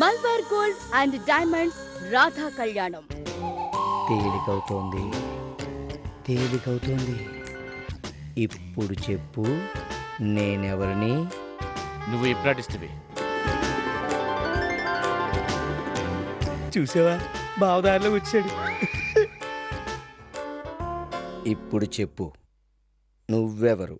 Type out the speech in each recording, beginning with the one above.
Malabar gold and diamonds Radha కళ్యాణం. తేలికవుతోంది తేలికవుతోంది. ఇప్పుడు చెప్పు, నేనెవరిని? నువ్వు ఇప్రాటిస్టివి. చూసావా, బావదారిలో వచ్చాడు. ఇప్పుడు చెప్పు, నువ్వెవరు?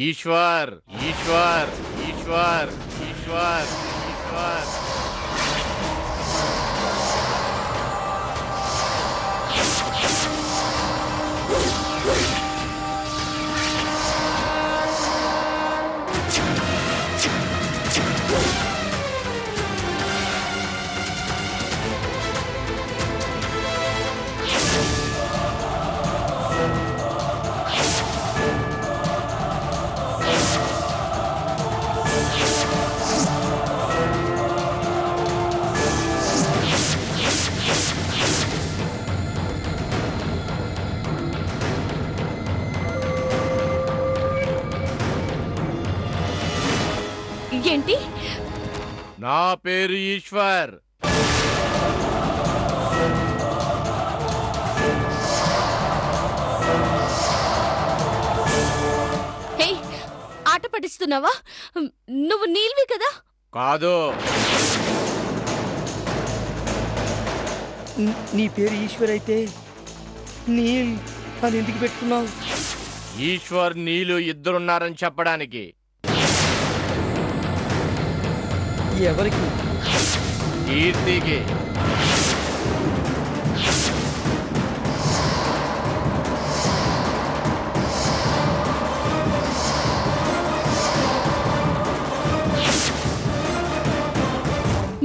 ఈశ్వర్ ఈశ్వర్ ఈశ్వర్ ఈశ్వర్ ఈశ్వర్. ఏంటి? నా పేరు ఈశ్వర్. హే, ఆట పడిస్తున్నావా? నువ్వు నీల్వి కదా? కాదు. నీ పేరు ఈశ్వర్ అయితే నీల్ అని ఎందుకు పెట్టుకున్నావు? ఈశ్వర్ నీలు ఇద్దరున్నారని చెప్పడానికి. ఎవరికి? కీర్తికి.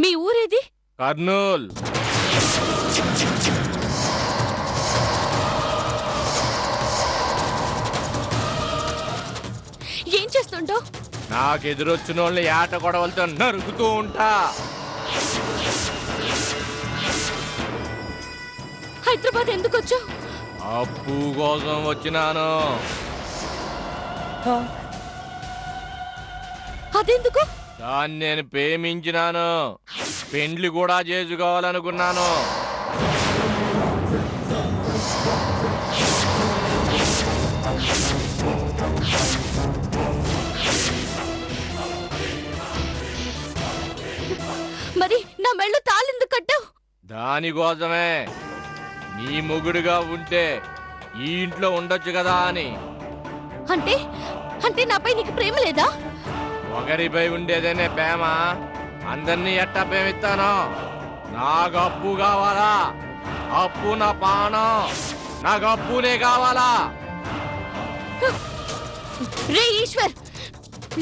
మీ ఊరేది? కర్నూల్. ఏం చేస్తుంటావు? నాకెదురొచ్చిన వాళ్ళని ఏట గొడవలతో నరుకుతూ ఉంటా. హైదరాబాద్ ఎందుకు వచ్చావు? అప్పు కోసం వచ్చినాను. అదెందుకు? దాన్ని నేను ప్రేమించినాను, పెండ్లి కూడా చేసుకోవాలనుకున్నాను. మరి నా మెళ్ళు తాళెందుకు కట్టావు? దానికోసమే, నీ మొగుడుగా ఉంటే ఈ ఇంట్లో ఉండొచ్చు కదా అని. అంటే అంటే నాపై నీకు ప్రేమ లేదా? ఒకరిపై ఉండేదేనే ప్రేమ. అందరినీ ఎట్టా ప్రేమిస్తాను? నాకు అప్పు కావాలా? అప్పు నా పానం. నాకు అప్పునే కావాలా? రే ఈశ్వర్,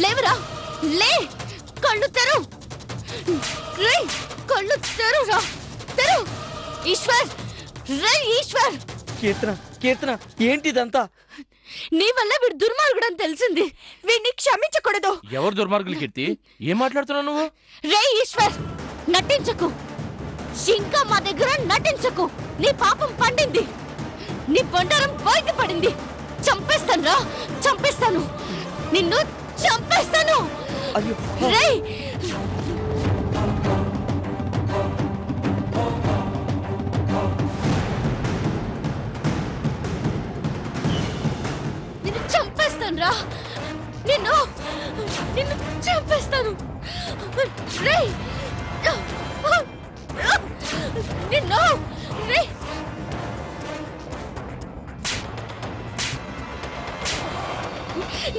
లేవరా, లే, కళ్ళు తెరు. రే, కళ్ళు తెరురా, తెరు. ఈశ్వర్, రే ఈశ్వర్. కీర్తన, కీర్తన, ఏంటిదంతా? నీ వల్ల వీడు దుర్మార్గుడని తెలిసింది. వీడిని క్షమించకూడదు. ఎవరు దుర్మార్గులు కీర్తి? ఏం మాట్లాడుతున్నావు నువ్వు? రే ఈశ్వర్, నటించకు. ఇంకా మా దగ్గర నటించకు. నీ పాపం పండింది, నీ బండారం బయట పడింది. చంపేస్తాను రా, చంపేస్తాను, నిన్ను చంపేస్తాను. అయ్యో రే, నిన్ను చంపేస్తాను రా, నిన్ను నిన్ను చంపేస్తాను. రే, నిన్ను, రే.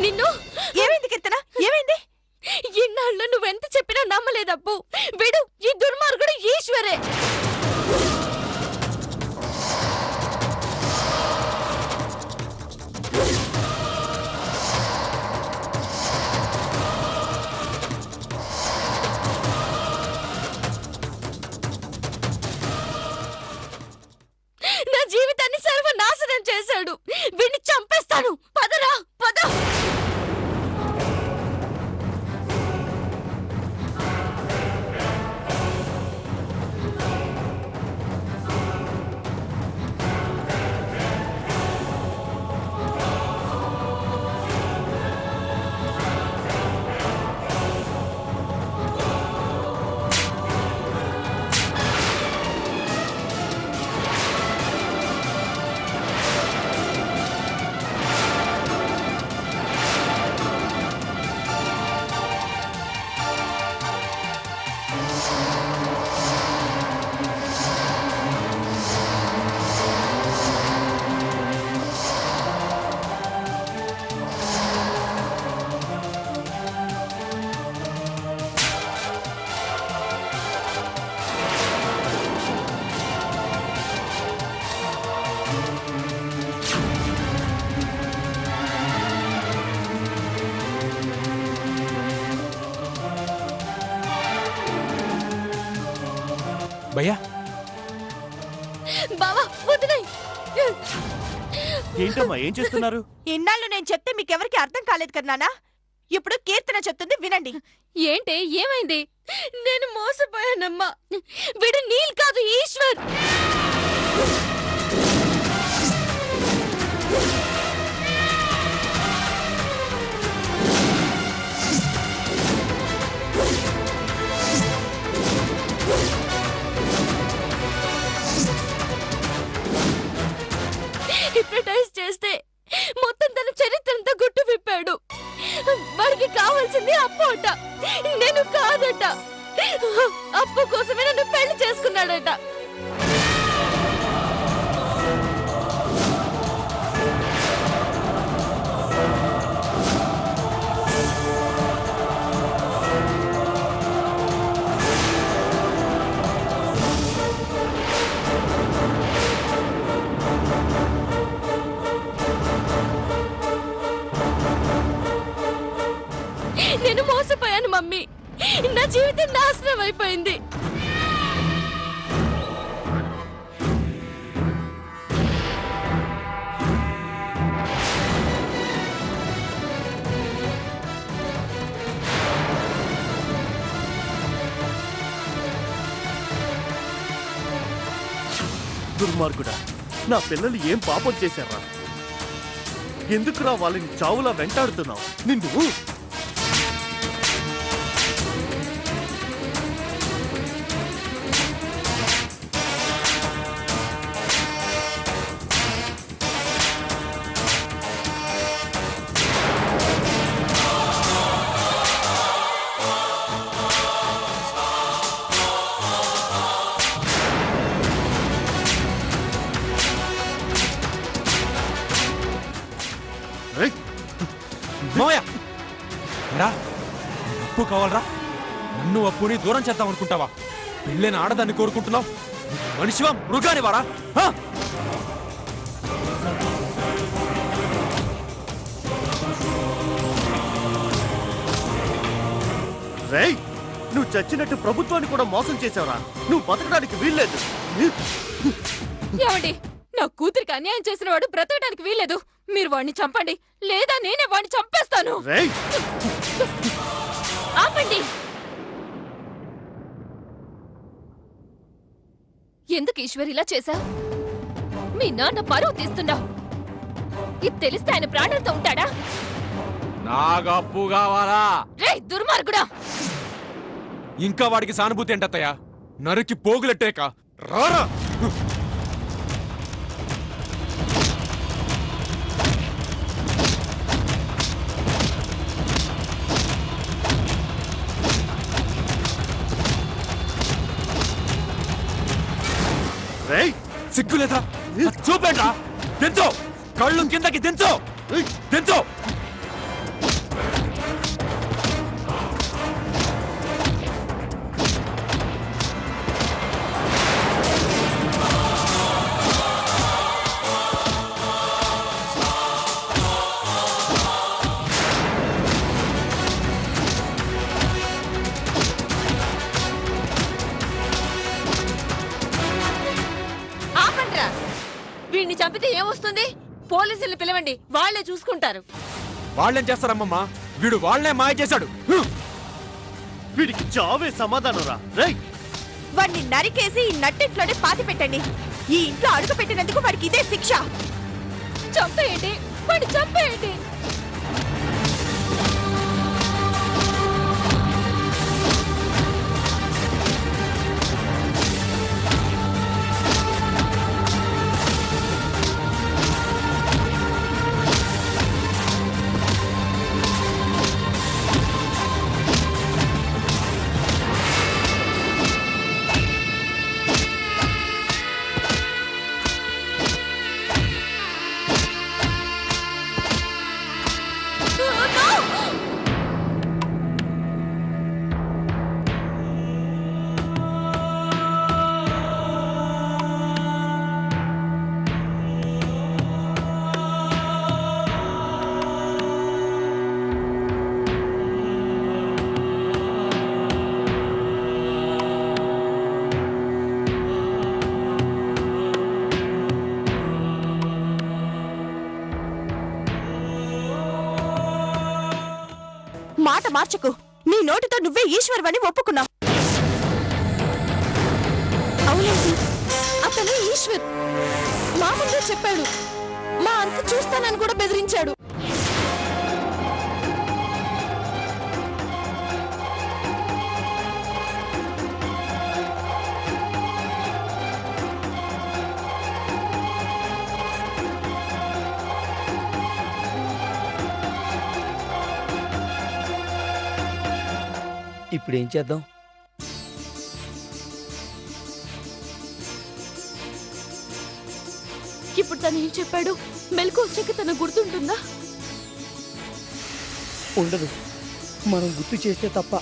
నిన్ను. ఏమైంది కీర్తన, ఏమైంది? ఇన్నాళ్ళు నువ్వెంత చెప్పినా నమ్మలేదబ్బు. వీడు ఈ దుర్మార్గుడు ఈశ్వరే. చంపాడు. వీడిని చంపేస్తాను. పదరా పద. భయ్యా బావా వదిలేయ్. ఏంటమ్మా ఏం చేస్తున్నారు? ఇన్నాళ్ళు నేను చెప్తే మీకెవరికి అర్థం కాలేదు కదా నాన్న. ఇప్పుడు కీర్తన చెప్తుంది వినండి. ఏంటే ఏమైంది? నేను మోసపోయానమ్మా. వీడు నీల్ కాదు, ఈశ్వర్. హిప్నటైజ్ చేస్తే మొత్తం తన చరిత్రంతా గుట్టు విప్పాడు. వాడికి కావాల్సింది అప్పు అట, నేను కాదట. అప్పు కోసమే నన్ను పెళ్లి చేసుకున్నాడట. నేను మోసపోయాను మమ్మీ. నా జీవితం నాశనం అయిపోయింది. దుర్మార్గుడా, నా పిల్లలు ఏం పాపం చేశారా? ఎందుకురా వాళ్ళని చావులా వెంటాడుతున్నావు? నిన్ను మామయ్య రా, అప్పు కావాలరా? నన్ను అప్పుని దూరం చేద్దాం అనుకుంటావా? పెళ్ళైన ఆడదాన్ని కోరుకుంటున్నావు? మనిషివా మృగాని వారా? రేయ్, నువ్వు చచ్చినట్టు ప్రభుత్వాన్ని కూడా మోసం చేసావురా. నువ్వు బతకడానికి వీల్లేదు. ఏమండి, నా కూతురికి అన్యాయం చేసిన వాడు బ్రతకడానికి వీల్లేదు. మీరు వాడిని చంపండి, లేదా నేనే వాడిని చంపేస్తాను. రేయ్, ఆపండి. ఎందుకు ఈశ్వర్ ఇలా చేశా? మీ నాన్న పరువు తీస్తున్నావు. ఇది తెలిస్తే ఆయన ప్రాణంతో ఉంటాడా? నాకు అప్పు కావాలా? రే దుర్మార్గుడా! ఇంకా వాడికి సానుభూతి ఏంటత్తయ్యా? నరికి పోగులెట్టేక రారా. రేయ్, సిగ్గులేదా? చూపేట్రా, దించో, కళ్ళు కిందకి దించో, దించో. వీడిని చంపితే ఏమొస్తుంది? పోలీసులు పిలవండి, వాళ్ళే చూసుకుంటారు. వాళ్ళేం చేస్తారమ్మమ్మా? వీడు వాళ్ళనే మాయ చేశాడు. వీడికి చావే సమాధానం రా. రై వాడిని నరికేసి ఈ నట్టింట్లోనే పాతి పెట్టండి. ఈ ఇంట్లో అడుగు పెట్టినందుకు వాడికి ఇదే శిక్ష. చంపేయండి, వాడిని చంపేయండి. మాట మార్చకు. నీ నోటితో నువ్వే ఈశ్వరువని ఒప్పుకున్నావు. అవునండి, అతను ఈశ్వర్ మా ముందే చెప్పాడు. మా అంత చూస్తానని కూడా బెదిరించాడు. ఇప్పుడు ఏం చేద్దాం? ఇప్పుడు తను ఏం చెప్పాడు? మెలకు వచ్చాక తన గుర్తుంటుందా? ఉండదు, మనం గుర్తు చేస్తే తప్ప.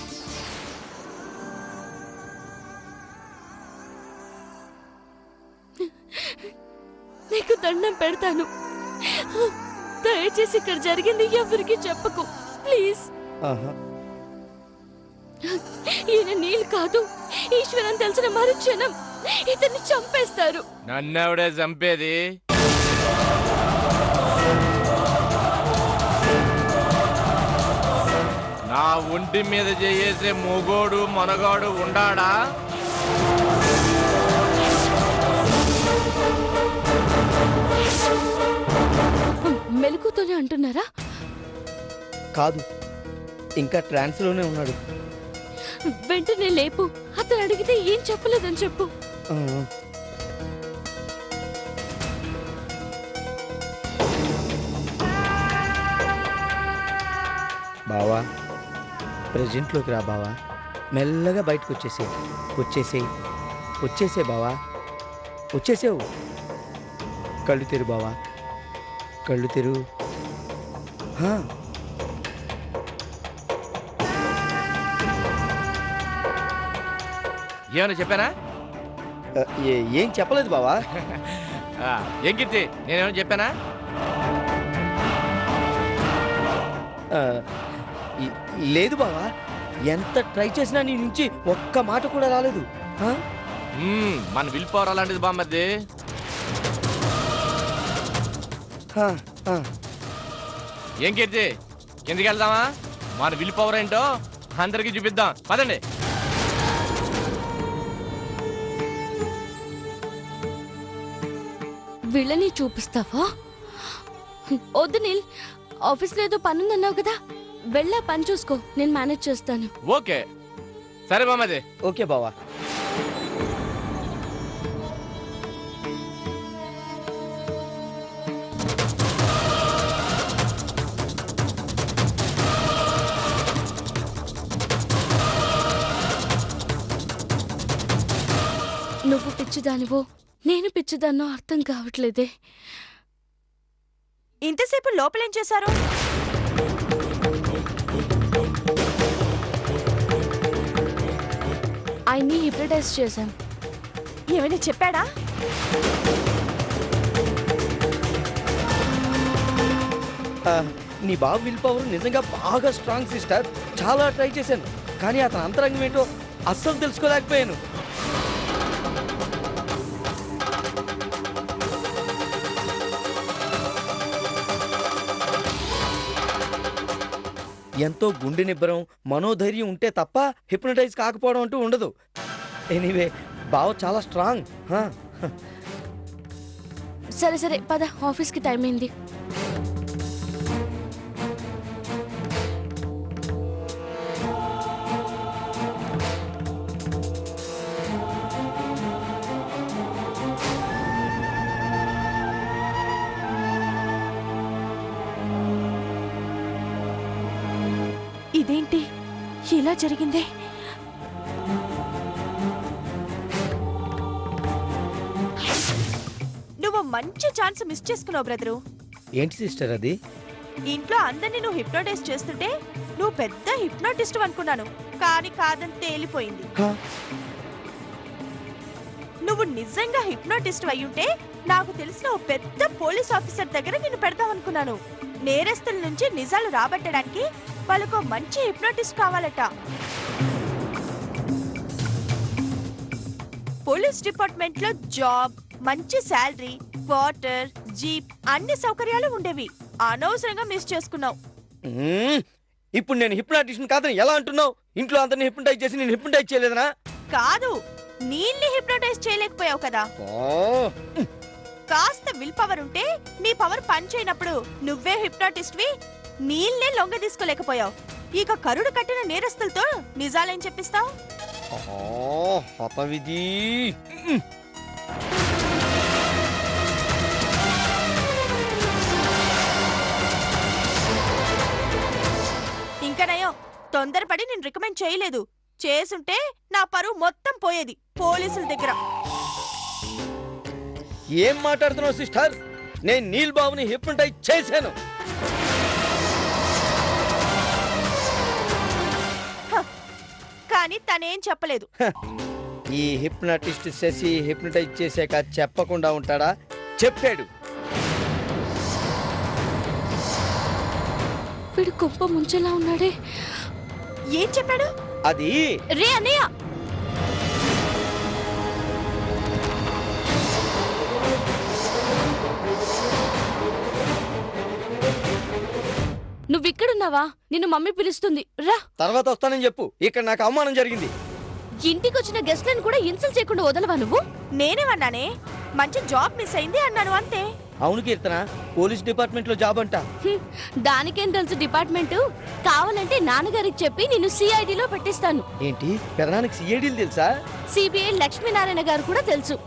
నీకు దండం పెడతాను, దయచేసి ఇక్కడ జరిగింది ఎవరికి చెప్పకు ప్లీజ్. ఆహా, ఈయన నీళ్ళు కాదు, ఈశ్వరన్ తెలిసిన మరుక్షణం ఇతన్ని చంపేస్తారు. నన్నెవడే చంపేది? నా ఒంటి మీద చేసే మొగోడు మనగాడు ఉండాడా? మెలకుతోనే అంటున్నారా? కాదు, ఇంకా ట్రాన్స్ లోనే ఉన్నాడు. వెంటనే లేపు. అతను అడిగితే ఏం చెప్పలేదని చెప్పు. ఆ, బావా ప్రెజెంట్లోకి రా బావా. మెల్లగా బయటకు వచ్చేసే బావా. వచ్చేసావు. కళ్ళు తెరు బావా, కళ్ళు తెరు. హా, ఏమైనా చెప్పానా? ఏం చెప్పలేదు బావా. ఏం కీర్తి, నేనేమైనా చెప్పానా? ఆ, లేదు బావా, ఎంత ట్రై చేసినా నీ నుంచి ఒక్క మాట కూడా రాలేదు. ఆ? మన విల్ పవర్ అలాంటిది బామ్మద్ది. ఆ, ఆ. ఏం కీర్తి, కిందికి వెళ్దామా? మన విల్ పవర్ ఏంటో అందరికి చూపిద్దాం, పదండి. వీళ్ళని చూపిస్తావా? వద్దు నీల్, ఆఫీస్లో ఏదో పనుందన్నావు కదా, వెళ్ళా పని చూసుకో, నేను మేనేజ్ చేస్తాను. ఓకే సరే బామ్మది. ఓకే బావా. నువ్వు పిచ్చిదానివో నేను పిచ్చిదాన్నో అర్థం కావట్లేదే. ఇంతసేపు లోపలేం చేశారు? ఆయన్ని హిప్నటైజ్ చేశాం. ఏమైనా చెప్పాడా? నీ బాబు విల్ పవర్ నిజంగా బాగా స్ట్రాంగ్ సిస్టర్. చాలా ట్రై చేశాను, కానీ అతని అంతరంగం ఏంటో అస్సలు తెలుసుకోలేకపోయాను. ఎంతో గుండె నిబ్బరం మనోధైర్యం ఉంటే తప్ప హిప్నటైజ్ కాకపోవడం అంటూ ఉండదు. ఎనీవే బావ చాలా స్ట్రాంగ్. సరే సరే పద, ఆఫీస్కి టైం అయింది. ఇదేంటి ఇలా జరిగింది? నువ్వు మంచి ఛాన్స్ మిస్ చేసుకున్నావు బ్రదరు. ఏంటి సిస్టర్ అది? ఇంట్లో అందరినీ నువ్వు హిప్నోటైజ్ చేస్తుంటే నువ్వు పెద్ద హిప్నోటిస్ట్ అనుకున్నాను, కానీ కాదని తేలిపోయింది. హా? నువ్వు నిజంగా హిప్నోటిస్ట్ అయ్యుంటే నాకు తెలిసిన ఓ పెద్ద పోలీస్ ఆఫీసర్ దగ్గర నిన్ను పెడదాం అనుకున్నాను. నేరస్తుల నుంచి నిజాలు రాబట్టడానికి వాళ్ళకు మంచి హిప్నోటిస్ట్ కావాలట. పోలీస్ డిపార్ట్మెంట్ లో జాబ్, మంచి శాలరీ, వాటర్, జీప్ అన్ని సౌకర్యాలు ఉండేవి. అనవసరంగా మిస్ చేసుకున్నావు. ఇప్పుడు నేను హిప్నాటిషన్ కాదని ఎలా అంటున్నావు? ఇంట్లో అందరిని హిప్నటైజ్ చేసి నేను హిప్నటైజ్ చేయలేదనా? కాదు, నీళ్ళని హిప్నోటైజ్ చేయలేకపోయావు కదా. కాస్త విల్ పవర్ ఉంటే నీ పవర్ పని చేయనప్పుడు నువ్వే హిప్నోటిస్ట్ వి నీళ్ళనే లొంగ తీసుకోలేకపోయావు. ఇక కరుడు కట్టిన నేరస్తులతో నిజాలేం చెప్పిస్తావు? హతవిధి. ఇంకా నయం, తొందరపడి నేను రికమెండ్ చేయలేదు. చేసుంటే నా పరువు మొత్తం పోయేది పోలీసుల దగ్గర. ఏం మాట్లాడుతున్నావు సిస్టర్? నేను నీల్ బాబుని హిప్నటైజ్ చేశాను. కానీ తనేం చెప్పలేదు. ఈ హిప్నటిస్ట్ శశి హిప్నటైజ్ చేశాక చెప్పకుండా ఉంటాడా? చెప్పాడు. వీడు కొంప ముంచేలా ఉన్నాడే. ఏం చెప్పాడు? అది రే అన్నయ్య, నువ్విక్కడున్నావా? నిన్ను మమ్మీ పిలుస్తుంది, రా. తర్వాత వస్తానని చెప్పు. ఇక్కడ నాకు అవమానం జరిగింది. ఇంటికొచ్చిన గెస్ట్లను కూడా ఇన్సల్ట్ చేయకుండా వదలవా నువ్వు? నేనేమన్నానే? మంచి జాబ్ మిస్ అయింది అన్నాను అంతే. అవును కీర్తన, పోలీస్ డిపార్ట్మెంట్ లో జాబ్ అంట. దానికేం తెలుసు డిపార్ట్మెంట్? కావాలంటే నాన్నగారికి చెప్పి నిన్ను సిఐడిలో పెట్టిస్తాను. ఏంటి, పెదనానికి సిఐడీలు తెలుసా? సిబిఐ లక్ష్మీనారాయణ గారు కూడా తెలుసు.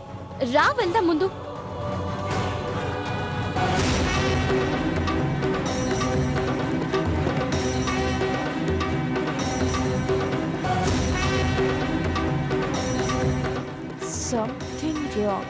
రా వెళ్దాం ముందు. Something wrong.